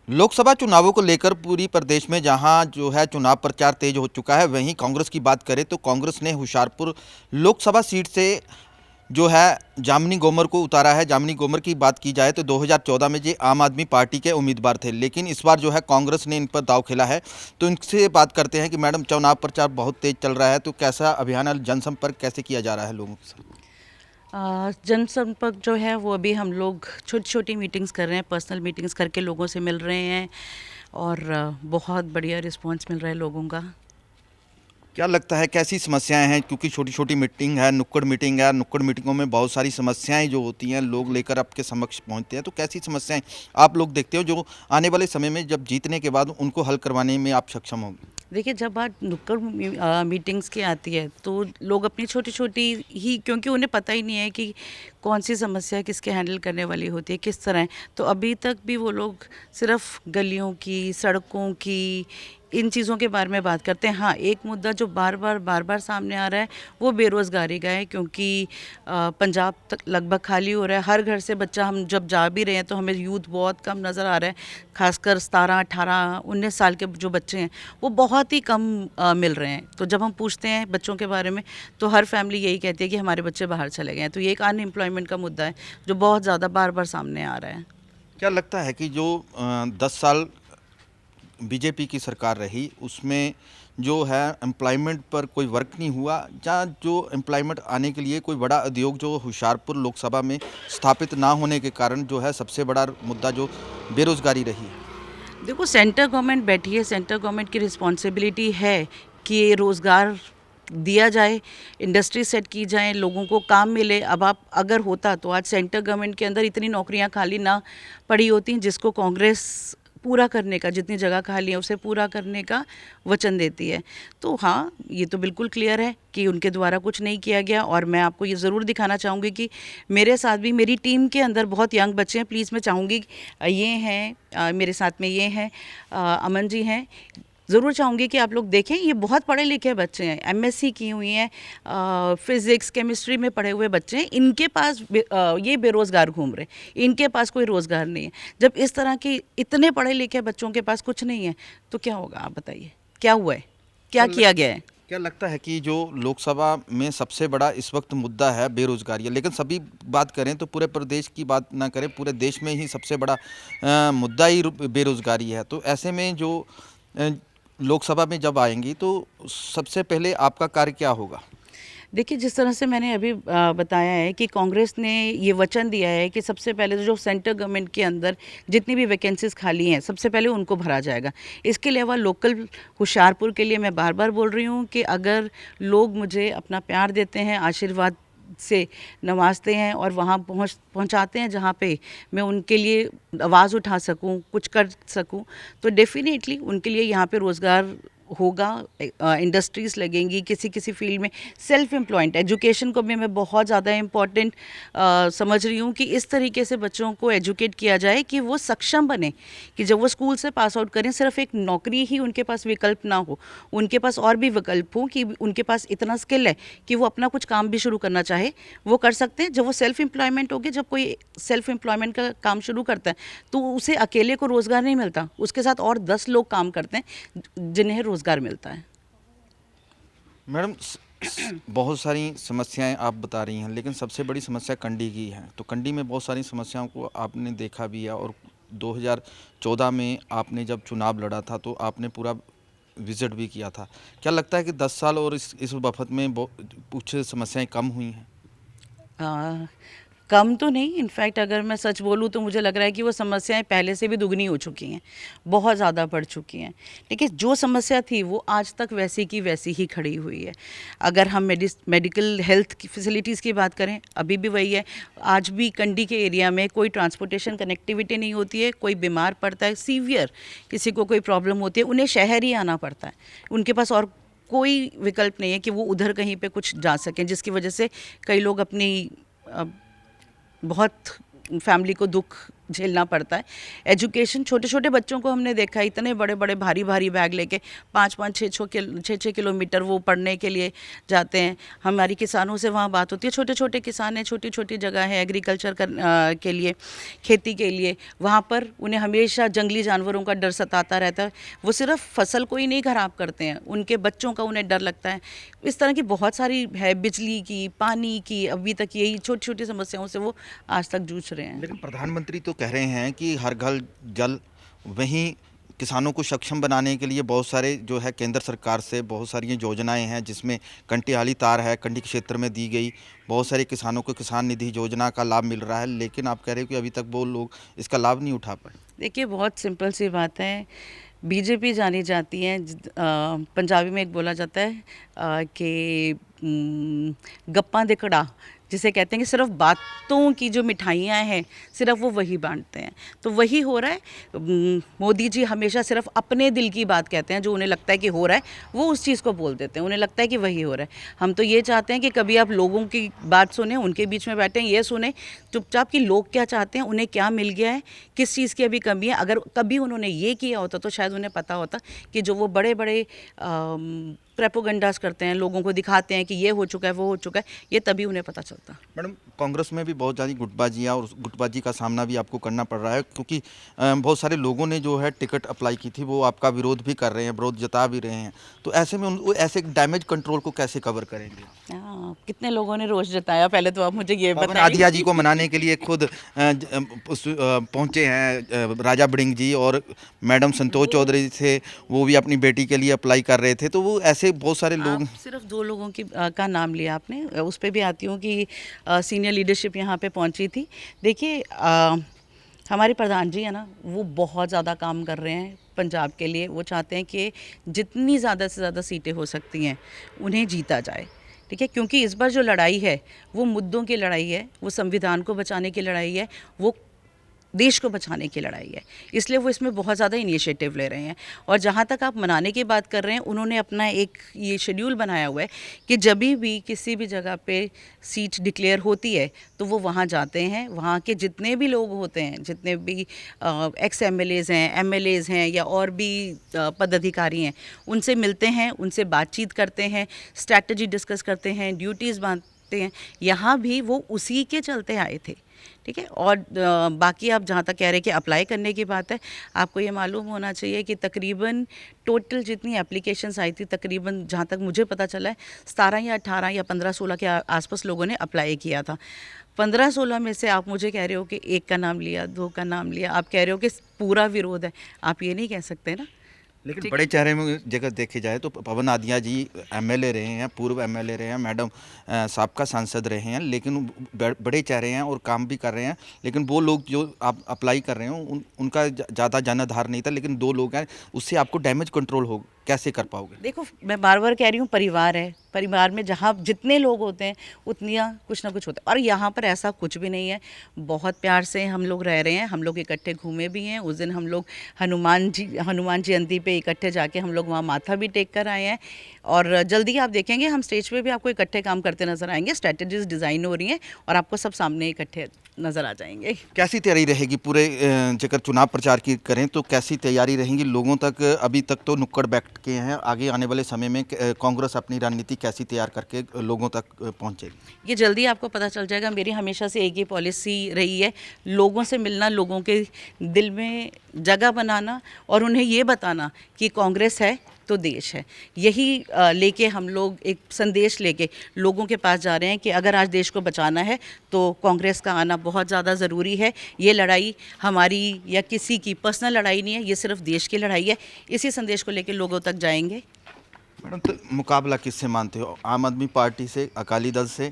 लोकसभा चुनावों को लेकर पूरी प्रदेश में जहां जो है चुनाव प्रचार तेज हो चुका है, वहीं कांग्रेस की बात करें तो कांग्रेस ने होशियारपुर लोकसभा सीट से जो है जामनी गोमर को उतारा है। जामनी गोमर की बात की जाए तो 2014 में ये आम आदमी पार्टी के उम्मीदवार थे, लेकिन इस बार जो है कांग्रेस ने इन पर दांव खेला है। तो इनसे बात करते हैं कि मैडम, चुनाव प्रचार बहुत तेज चल रहा है, तो कैसा अभियान और जनसंपर्क कैसे किया जा रहा है लोगों के साथ? जनसंपर्क जो है वो अभी हम लोग छोटी छोटी मीटिंग्स कर रहे हैं, पर्सनल मीटिंग्स करके लोगों से मिल रहे हैं और बहुत बढ़िया रिस्पांस मिल रहा है लोगों का। क्या लगता है कैसी समस्याएं हैं, क्योंकि छोटी छोटी मीटिंग है, नुक्कड़ मीटिंग है, नुक्कड़ मीटिंगों में बहुत सारी समस्याएं जो होती हैं लोग लेकर आपके समक्ष पहुंचते हैं, तो कैसी समस्याएं आप लोग देखते हो जो आने वाले समय में जब जीतने के बाद उनको हल करवाने में आप सक्षम होंगे? देखिए, जब बात नुक्कड़ मीटिंग्स की आती है तो लोग अपनी छोटी छोटी ही, क्योंकि उन्हें पता ही नहीं है कि कौन सी समस्या किसके हैंडल करने वाली होती है, किस तरह है। तो अभी तक भी वो लोग सिर्फ गलियों की, सड़कों की, इन चीज़ों के बारे में बात करते हैं। हाँ, एक मुद्दा जो बार बार सामने आ रहा है वो बेरोज़गारी का है, क्योंकि पंजाब तक लगभग खाली हो रहा है। हर घर से बच्चा, हम जब जा भी रहे हैं तो हमें यूथ बहुत कम नज़र आ रहा है। खासकर 17, 18, 19 साल के जो बच्चे हैं वो बहुत ही कम मिल रहे हैं। तो जब हम पूछते हैं बच्चों के बारे में तो हर फैमिली यही कहती है कि हमारे बच्चे बाहर चले गए हैं। तो ये एक अनएम्प्लॉयमेंट का मुद्दा है जो बहुत ज़्यादा बार सामने आ रहा है। क्या लगता है कि जो 10 साल बीजेपी की सरकार रही, उसमें जो है एम्प्लॉयमेंट पर कोई वर्क नहीं हुआ, या जो एम्प्लॉयमेंट आने के लिए कोई बड़ा उद्योग जो होशियारपुर लोकसभा में स्थापित ना होने के कारण जो है सबसे बड़ा मुद्दा जो बेरोजगारी रही है? देखो, सेंटर गवर्नमेंट बैठी है, सेंटर गवर्नमेंट की रिस्पॉन्सिबिलिटी है कि रोज़गार दिया जाए, इंडस्ट्री सेट की जाए, लोगों को काम मिले। अब आप अगर होता तो आज सेंटर गवर्नमेंट के अंदर इतनी नौकरियां खाली ना पड़ी होती, जिसको कांग्रेस पूरा करने का, जितनी जगह खाली है उसे पूरा करने का वचन देती है। तो हाँ, ये तो बिल्कुल क्लियर है कि उनके द्वारा कुछ नहीं किया गया। और मैं आपको ये ज़रूर दिखाना चाहूँगी कि मेरे साथ भी मेरी टीम के अंदर बहुत यंग बच्चे हैं। प्लीज़ मैं चाहूँगी, ये हैं मेरे साथ में, ये हैं अमन जी हैं, ज़रूर चाहूँगी कि आप लोग देखें। ये बहुत पढ़े लिखे बच्चे हैं, एमएससी की हुई हैं, फिज़िक्स केमिस्ट्री में पढ़े हुए बच्चे हैं। इनके पास ये बेरोज़गार घूम रहे, इनके पास कोई रोज़गार नहीं है। जब इस तरह के इतने पढ़े लिखे बच्चों के पास कुछ नहीं है तो क्या होगा? आप बताइए, क्या हुआ है, क्या किया गया है? क्या लगता है कि जो लोकसभा में सबसे बड़ा इस वक्त मुद्दा है बेरोजगारी है, लेकिन सभी बात करें तो पूरे प्रदेश की बात ना करें, पूरे देश में ही सबसे बड़ा मुद्दा ही बेरोजगारी है। तो ऐसे में जो अ, लोकसभा में जब आएंगी तो सबसे पहले आपका कार्य क्या होगा? देखिए, जिस तरह से मैंने अभी बताया है कि कांग्रेस ने ये वचन दिया है कि सबसे पहले जो सेंटर गवर्नमेंट के अंदर जितनी भी वैकेंसीज खाली हैं सबसे पहले उनको भरा जाएगा। इसके अलावा लोकल होशियारपुर के लिए मैं बार बार बोल रही हूँ कि अगर लोग मुझे अपना प्यार देते हैं, आशीर्वाद से नवाजते हैं और वहाँ पहुँचाते हैं जहाँ पे मैं उनके लिए आवाज़ उठा सकूँ, कुछ कर सकूँ, तो डेफिनेटली उनके लिए यहाँ पे रोज़गार होगा, इंडस्ट्रीज़ लगेंगी किसी किसी फील्ड में। सेल्फ एम्प्लॉयड एजुकेशन को भी मैं बहुत ज़्यादा इम्पॉर्टेंट समझ रही हूँ कि इस तरीके से बच्चों को एजुकेट किया जाए कि वो सक्षम बने, कि जब वो स्कूल से पास आउट करें सिर्फ एक नौकरी ही उनके पास विकल्प ना हो, उनके पास और भी विकल्प हो, कि उनके पास इतना स्किल है कि वो अपना कुछ काम भी शुरू करना चाहे वो कर सकते हैं। जब वो सेल्फ एम्प्लॉयमेंट होगी, जब कोई सेल्फ एम्प्लॉयमेंट का काम शुरू करता है तो उसे अकेले को रोज़गार नहीं मिलता, उसके साथ और 10 लोग काम करते हैं जिन्हें रोज़गार मिलता है। मैडम, बहुत सारी समस्याएं आप बता रही हैं, लेकिन सबसे बड़ी समस्या कंडी की है। तो कंडी में बहुत सारी समस्याओं को आपने देखा भी है, और 2014 में आपने जब चुनाव लड़ा था तो आपने पूरा विजिट भी किया था। क्या लगता है कि 10 साल और इस वक्त में कुछ समस्याएं कम हुई हैं? आ, कम तो नहीं, इनफैक्ट अगर मैं सच बोलूँ तो मुझे लग रहा है कि वो समस्याएं पहले से भी दुगनी हो चुकी हैं, बहुत ज़्यादा बढ़ चुकी हैं। लेकिन जो समस्या थी वो आज तक वैसी की वैसी ही खड़ी हुई है। अगर हम मेडिकल हेल्थ की फैसिलिटीज़ की बात करें, अभी भी वही है। आज भी कंडी के एरिया में कोई ट्रांसपोर्टेशन कनेक्टिविटी नहीं होती है। कोई बीमार पड़ता है, सीवियर किसी को कोई प्रॉब्लम होती है, उन्हें शहर ही आना पड़ता है। उनके पास और कोई विकल्प नहीं है कि वो उधर कहीं पे कुछ जा सकें, जिसकी वजह से कई लोग अपनी बहुत फैमिली को दुख झेलना पड़ता है। एजुकेशन, छोटे छोटे बच्चों को हमने देखा है इतने बड़े बड़े भारी भारी बैग लेके 5-5 6-6 किलोमीटर वो पढ़ने के लिए जाते हैं। हमारी किसानों से वहाँ बात होती है, छोटे छोटे किसान हैं, छोटी छोटी जगह है एग्रीकल्चर के लिए, खेती के लिए, वहाँ पर उन्हें हमेशा जंगली जानवरों का डर सताता रहता है। वो सिर्फ फसल को ही नहीं ख़राब करते हैं, उनके बच्चों का उन्हें डर लगता है। इस तरह की बहुत सारी है, बिजली की, पानी की, अभी तक यही छोटी छोटी समस्याओं से वो आज तक जूझ रहे हैं। लेकिन प्रधानमंत्री तो कह रहे हैं कि हर घर जल, वहीं किसानों को सक्षम बनाने के लिए बहुत सारे जो है केंद्र सरकार से बहुत सारी योजनाएं हैं, जिसमें कंटियाली तार है, कंडी क्षेत्र में दी गई, बहुत सारे किसानों को किसान निधि योजना का लाभ मिल रहा है, लेकिन आप कह रहे हो कि अभी तक वो लोग इसका लाभ नहीं उठा पाए। देखिए, बहुत सिंपल सी बात है, बीजेपी जानी जाती है, पंजाबी में एक बोला जाता है कि गप्पा दे कड़ा, जिसे कहते हैं कि सिर्फ बातों की जो मिठाइयाँ हैं सिर्फ वो वही बांटते हैं। तो वही हो रहा है। मोदी जी हमेशा सिर्फ अपने दिल की बात कहते हैं, जो उन्हें लगता है कि हो रहा है वो उस चीज़ को बोल देते हैं, उन्हें लगता है कि वही हो रहा है। हम तो ये चाहते हैं कि कभी आप लोगों की बात सुने, उनके बीच में बैठें, ये सुने चुपचाप कि लोग क्या चाहते हैं, उन्हें क्या मिल गया है, किस चीज़ की अभी कमी है। अगर कभी उन्होंने ये किया होता तो शायद उन्हें पता होता कि जो वो बड़े बड़े प्रेपोगंडास करते हैं, लोगों को दिखाते हैं कि ये हो चुका है, वो हो चुका है, ये तभी उन्हें पता चलता। मैडम, कांग्रेस में भी बहुत ज़्यादा गुटबाजियाँ और उस गुटबाजी का सामना भी आपको करना पड़ रहा है, क्योंकि बहुत सारे लोगों ने जो है टिकट अप्लाई की थी, वो आपका विरोध भी कर रहे हैं, विरोध जता भी रहे हैं। तो ऐसे में वो ऐसे डैमेज कंट्रोल को कैसे कवर करेंगे? हाँ, कितने लोगों ने रोष जताया, पहले तो आप मुझे ये पवन बताइए। आदिया जी को मनाने के लिए खुद पहुंचे हैं राजा बड़िंग जी, और मैडम संतोष चौधरी थे, वो भी अपनी बेटी के लिए अप्लाई कर रहे थे। तो वो ऐसे बहुत सारे लोग। आप सिर्फ 2 लोगों की का नाम लिया आपने, उस पे भी आती हूँ कि सीनियर लीडरशिप यहाँ पे पहुँची थी। देखिए, हमारे प्रधान जी है ना, वो बहुत ज़्यादा काम कर रहे हैं पंजाब के लिए। वो चाहते हैं कि जितनी ज़्यादा से ज़्यादा सीटें हो सकती हैं उन्हें जीता जाए, ठीक है। क्योंकि इस बार जो लड़ाई है वो मुद्दों की लड़ाई है, वो संविधान को बचाने की लड़ाई है, वो देश को बचाने की लड़ाई है। इसलिए वो इसमें बहुत ज़्यादा इनिशिएटिव ले रहे हैं। और जहाँ तक आप मनाने की बात कर रहे हैं, उन्होंने अपना एक ये शेड्यूल बनाया हुआ है कि जब भी किसी भी जगह पे सीट डिक्लेयर होती है तो वो वहाँ जाते हैं, वहाँ के जितने भी लोग होते हैं, जितने भी एक्स एमएलएज़ हैं, एमएलएज़ हैं या और भी पदाधिकारी हैं, उनसे मिलते हैं, उनसे बातचीत करते हैं, स्ट्रैटेजी डिस्कस करते हैं, ड्यूटीज़ बांटते हैं। यहाँ भी वो उसी के चलते आए थे, ठीक है। और बाकी आप जहाँ तक कह रहे हैं कि अप्लाई करने की बात है, आपको ये मालूम होना चाहिए कि तकरीबन टोटल जितनी एप्लीकेशंस आई थी, तकरीबन जहाँ तक मुझे पता चला है 17 या 18 या 15-16 के आसपास लोगों ने अप्लाई किया था। 15-16 में से आप मुझे कह रहे हो कि 1 का नाम लिया, 2 का नाम लिया, आप कह रहे हो कि पूरा विरोध है। आप ये नहीं कह सकते ना। लेकिन बड़े चेहरे में जगह देखे जाए तो पवन आदिया जी एमएलए रहे हैं, पूर्व एमएलए रहे हैं, मैडम साबका सांसद रहे हैं, लेकिन बड़े चेहरे हैं और काम भी कर रहे हैं। लेकिन वो लोग जो आप अप्लाई कर रहे हो उनका ज़्यादा जनाधार नहीं था, लेकिन 2 लोग हैं, उससे आपको डैमेज कंट्रोल हो कैसे कर पाओगे? देखो, मैं बार बार कह रही हूँ, परिवार है, परिवार में जहाँ जितने लोग होते हैं उतनियाँ कुछ ना कुछ होता है। और यहाँ पर ऐसा कुछ भी नहीं है, बहुत प्यार से हम लोग रह रहे हैं, हम लोग इकट्ठे घूमे भी हैं। उस दिन हम लोग हनुमान जयंती पे इकट्ठे जाके हम लोग वहाँ माथा भी टेक कर आए हैं। और जल्दी आप देखेंगे हम स्टेज पे भी आपको इकट्ठे काम करते नजर आएंगे, स्ट्रैटेजीज डिज़ाइन हो रही हैं और आपको सब सामने इकट्ठे नज़र आ जाएंगे। कैसी तैयारी रहेगी पूरे जगह चुनाव प्रचार की करें तो कैसी तैयारी रहेंगी लोगों तक? अभी तक तो नुक्कड़ बैठ के हैं, आगे आने वाले समय में कांग्रेस अपनी रणनीति कैसी तैयार करके लोगों तक पहुंचेगी? ये जल्दी आपको पता चल जाएगा। मेरी हमेशा से एक ही पॉलिसी रही है, लोगों से मिलना, लोगों के दिल में जगह बनाना और उन्हें ये बताना कि कांग्रेस है तो देश है। यही लेके हम लोग एक संदेश लेके लोगों के पास जा रहे हैं कि अगर आज देश को बचाना है तो कांग्रेस का आना बहुत ज़्यादा ज़रूरी है। ये लड़ाई हमारी या किसी की पर्सनल लड़ाई नहीं है, ये सिर्फ देश की लड़ाई है। इसी संदेश को लेके लोगों तक जाएंगे। मैडम, तो मुकाबला किससे मानते हो? आम आदमी पार्टी से, अकाली दल से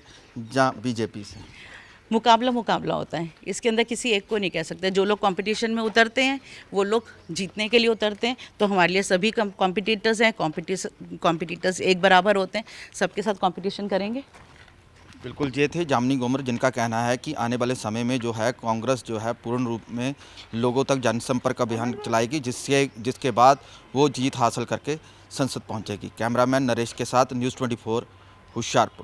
या बीजेपी से? मुकाबला होता है, इसके अंदर किसी एक को नहीं कह सकते। जो लोग कंपटीशन में उतरते हैं वो लोग जीतने के लिए उतरते हैं, तो हमारे लिए सभी कॉम्पिटिटर्स हैं, कॉम्पिटिटर्स एक बराबर होते हैं, सबके साथ कंपटीशन करेंगे। बिल्कुल, ये थे जामनी गोमर, जिनका कहना है कि आने वाले समय में जो है कांग्रेस जो है पूर्ण रूप में लोगों तक जनसंपर्क अभियान चलाएगी, जिसके बाद वो जीत हासिल करके संसद पहुंचेगी। कैमरामैन नरेश के साथ न्यूज़ 24 होशियारपुर।